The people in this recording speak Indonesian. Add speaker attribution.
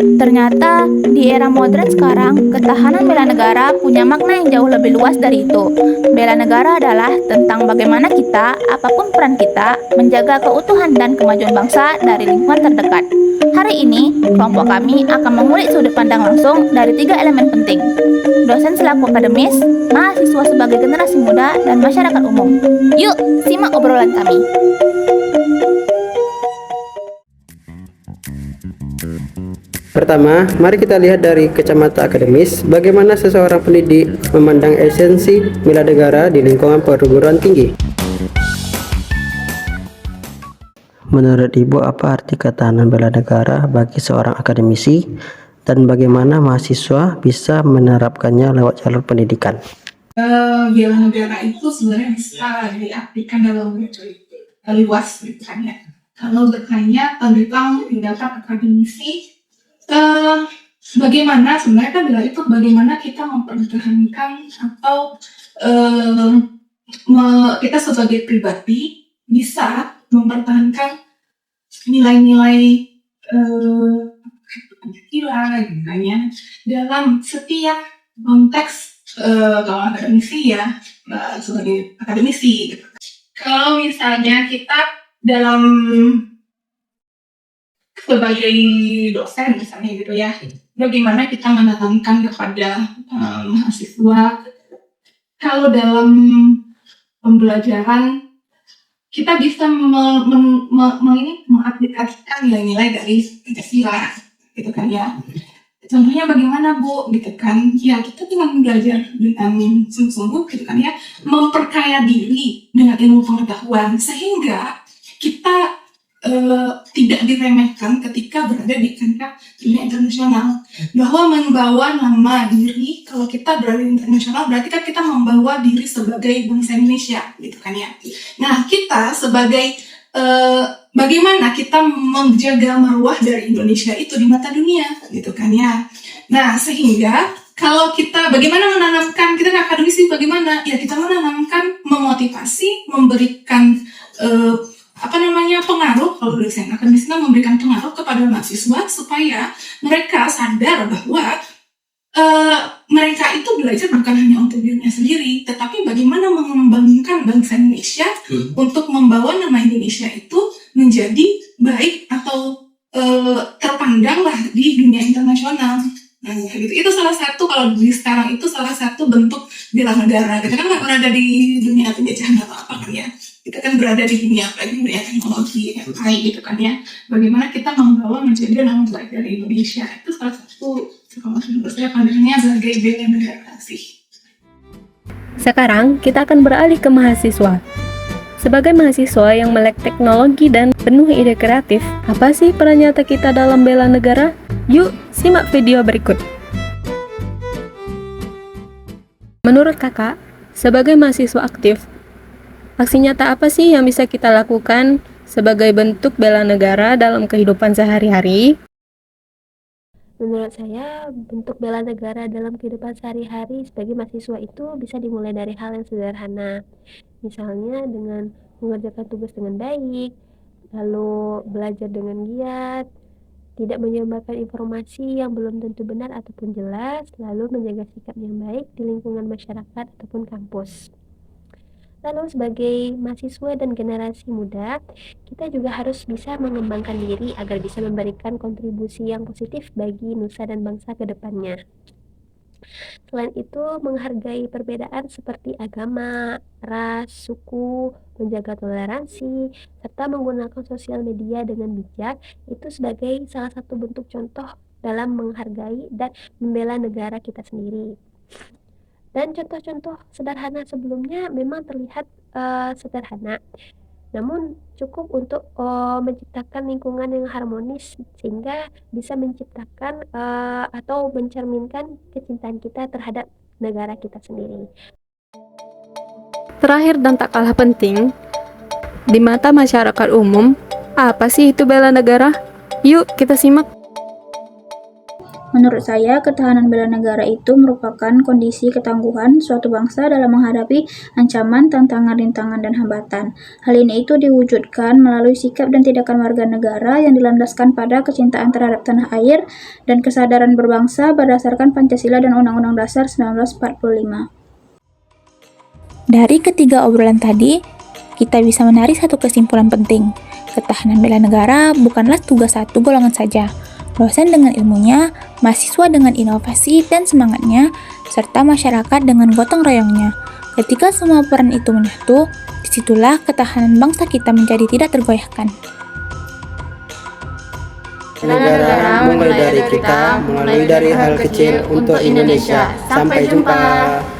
Speaker 1: Ternyata di era modern sekarang, ketahanan bela negara punya makna yang jauh lebih luas dari itu. Bela negara adalah tentang bagaimana kita, apapun peran kita, menjaga keutuhan dan kemajuan bangsa dari lingkungan terdekat. Hari ini, kelompok kami akan mengulik sudut pandang langsung dari 3 elemen penting. Dosen selaku akademis, mahasiswa sebagai generasi muda, dan masyarakat umum. Yuk, simak obrolan kami.
Speaker 2: Pertama, mari kita lihat dari kacamata akademis, bagaimana seseorang pendidik memandang esensi bela negara di lingkungan perguruan tinggi. Menurut Ibu, apa arti ketahanan bela negara bagi seorang akademisi dan bagaimana mahasiswa bisa menerapkannya lewat jalur pendidikan?
Speaker 3: Bela negara itu sebenarnya bisa diartikan dalam luas bertanya. Kalau bertanya tentang tindakan akademisi, bagaimana sebenarnya kan bela itu bagaimana kita mempertahankan atau kita sebagai pribadi bisa mempertahankan nilai-nilai Pancasila dalam setiap konteks. Kalau akademisi ya sebagai akademisi gitu. Kalau misalnya kita dalam sebagai dosen misalnya gitu ya, bagaimana kita menanamkan kepada mahasiswa kalau dalam pembelajaran kita bisa mengaplikasikan nilai-nilai dari Pancasila gitu kan ya. Contohnya bagaimana Bu, gitu kan? Ya kita dengan belajar dengan sungguh-sungguh gitu kan ya, memperkaya diri dengan ilmu pengetahuan sehingga kita tidak diremehkan ketika berada di kancah dunia internasional. Bahwa membawa nama diri, kalau kita berada di internasional berarti kan kita membawa diri sebagai bangsa Indonesia, gitu kan ya. Nah kita sebagai bagaimana kita menjaga marwah dari Indonesia itu di mata dunia, gitu kan ya. Nah sehingga kalau kita bagaimana menanamkan, kita akademisi bagaimana ya, kita menanamkan, memotivasi, memberikan pengaruh. Kalau dosen akademis kita memberikan pengaruh kepada mahasiswa supaya mereka sadar bahwa mereka itu belajar bukan hanya untuk dirinya sendiri, tetapi bagaimana mengembangkan bangsa Indonesia untuk membawa nama Indonesia itu menjadi baik atau terpandang lah di dunia internasional. Nah, gitu. Itu salah satu, kalau di sekarang itu salah satu bentuk bela negara. Kita kan nggak berada di dunia penjajahan atau apa kan ya. Kita kan berada di dunia dunia teknologi, AI gitu kan ya. Bagaimana kita membawa menjadi nama baik dari Indonesia, itu salah satu kalau menurut saya pandangannya sebagai bela negara sih.
Speaker 4: Sekarang kita akan beralih ke mahasiswa. Sebagai mahasiswa yang melek teknologi dan penuh ide kreatif, apa sih peran nyata kita dalam bela negara? Yuk, simak video berikut. Menurut kakak, sebagai mahasiswa aktif, aksi nyata apa sih yang bisa kita lakukan sebagai bentuk bela negara dalam kehidupan sehari-hari?
Speaker 5: Menurut saya, bentuk bela negara dalam kehidupan sehari-hari sebagai mahasiswa itu bisa dimulai dari hal yang sederhana. Misalnya dengan mengerjakan tugas dengan baik, lalu belajar dengan giat, tidak menyebarkan informasi yang belum tentu benar ataupun jelas, lalu menjaga sikap yang baik di lingkungan masyarakat ataupun kampus. Lalu sebagai mahasiswa dan generasi muda, kita juga harus bisa mengembangkan diri agar bisa memberikan kontribusi yang positif bagi nusa dan bangsa ke depannya. Selain itu, menghargai perbedaan seperti agama, ras, suku, menjaga toleransi, serta menggunakan sosial media dengan bijak, itu sebagai salah satu bentuk contoh dalam menghargai dan membela negara kita sendiri. Dan contoh-contoh sederhana sebelumnya memang terlihat sederhana, namun cukup untuk menciptakan lingkungan yang harmonis sehingga bisa menciptakan atau mencerminkan kecintaan kita terhadap negara kita sendiri.
Speaker 4: Terakhir dan tak kalah penting, di mata masyarakat umum, apa sih itu bela negara? Yuk kita simak.
Speaker 1: Menurut saya, ketahanan bela negara itu merupakan kondisi ketangguhan suatu bangsa dalam menghadapi ancaman, tantangan, rintangan, dan hambatan. Hal ini itu diwujudkan melalui sikap dan tindakan warga negara yang dilandaskan pada kecintaan terhadap tanah air dan kesadaran berbangsa berdasarkan Pancasila dan Undang-Undang Dasar 1945. Dari ketiga obrolan tadi, kita bisa menarik satu kesimpulan penting. Ketahanan bela negara bukanlah tugas satu golongan saja. Dosen dengan ilmunya, mahasiswa dengan inovasi dan semangatnya, serta masyarakat dengan gotong royongnya. Ketika semua peran itu menyatu, disitulah ketahanan bangsa kita menjadi tidak tergoyahkan.
Speaker 2: Negara mulai dari kita, mulai dari hal kecil untuk Indonesia. Sampai jumpa.